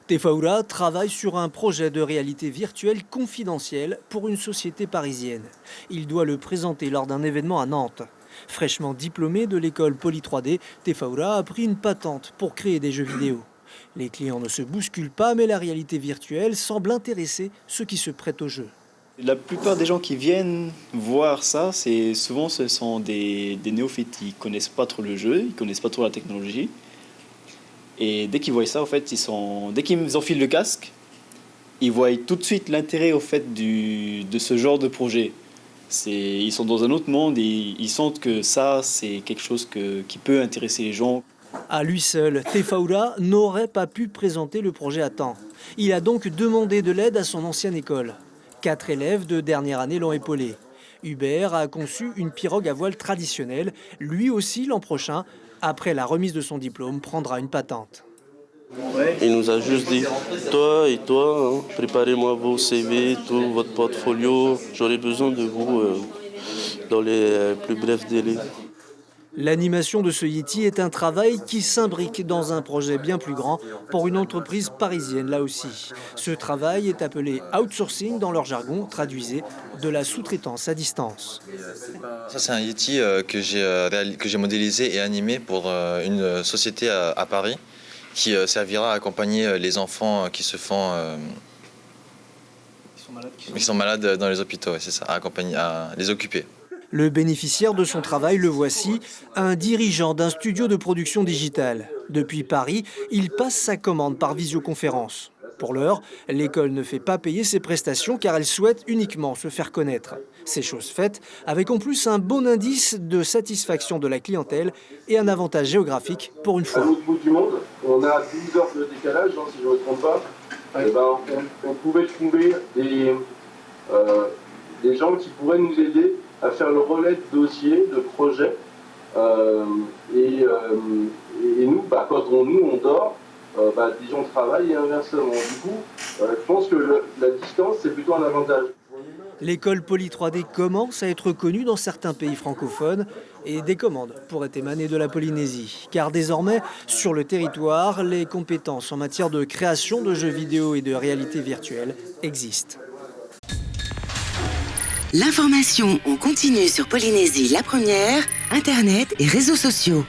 Tefaoura travaille sur un projet de réalité virtuelle confidentielle pour une société parisienne. Il doit le présenter lors d'un événement à Nantes. Fraîchement diplômé de l'école Poly 3D, Tefaoura a pris une patente pour créer des jeux vidéo. Les clients ne se bousculent pas, mais la réalité virtuelle semble intéresser ceux qui se prêtent au jeu. La plupart des gens qui viennent voir ça, ce sont des néophytes. Ils connaissent pas trop le jeu, ils connaissent pas trop la technologie. Et dès qu'ils voient ça, en fait, dès qu'ils enfilent le casque, ils voient tout de suite l'intérêt au fait de ce genre de projet. Ils sont dans un autre monde et ils sentent que ça, c'est quelque chose qui peut intéresser les gens. À lui seul, Tefaoura n'aurait pas pu présenter le projet à temps. Il a donc demandé de l'aide à son ancienne école. 4 élèves de dernière année l'ont épaulé. Hubert a conçu une pirogue à voile traditionnelle. Lui aussi, l'an prochain, après la remise de son diplôme, prendra une patente. Il nous a juste dit, toi et toi, hein, préparez-moi vos CV, tout votre portfolio. J'aurai besoin de vous dans les plus brefs délais. L'animation de ce Yeti est un travail qui s'imbrique dans un projet bien plus grand pour une entreprise parisienne, là aussi. Ce travail est appelé outsourcing dans leur jargon, traduisez de la sous-traitance à distance. Ça, c'est un Yeti que j'ai modélisé et animé pour une société à Paris qui servira à accompagner les enfants qui sont malades dans les hôpitaux, ouais, c'est ça, à les occuper. Le bénéficiaire de son travail, le voici, un dirigeant d'un studio de production digitale. Depuis Paris, il passe sa commande par visioconférence. Pour l'heure, l'école ne fait pas payer ses prestations car elle souhaite uniquement se faire connaître. C'est chose faite, avec en plus un bon indice de satisfaction de la clientèle et un avantage géographique pour une fois. À l'autre bout du monde, on a 12 heures de décalage, hein, si je ne me trompe pas. Et on pouvait trouver des gens qui pourraient nous aider à faire le relais de dossiers, de projets. Et nous, quand on dort, des gens travaillent et inversement. Du coup, je pense que la distance, c'est plutôt un avantage. L'école Poly 3D commence à être connue dans certains pays francophones et des commandes pourraient émaner de la Polynésie. Car désormais, sur le territoire, les compétences en matière de création de jeux vidéo et de réalité virtuelle existent. L'information en continu sur Polynésie la première, Internet et réseaux sociaux.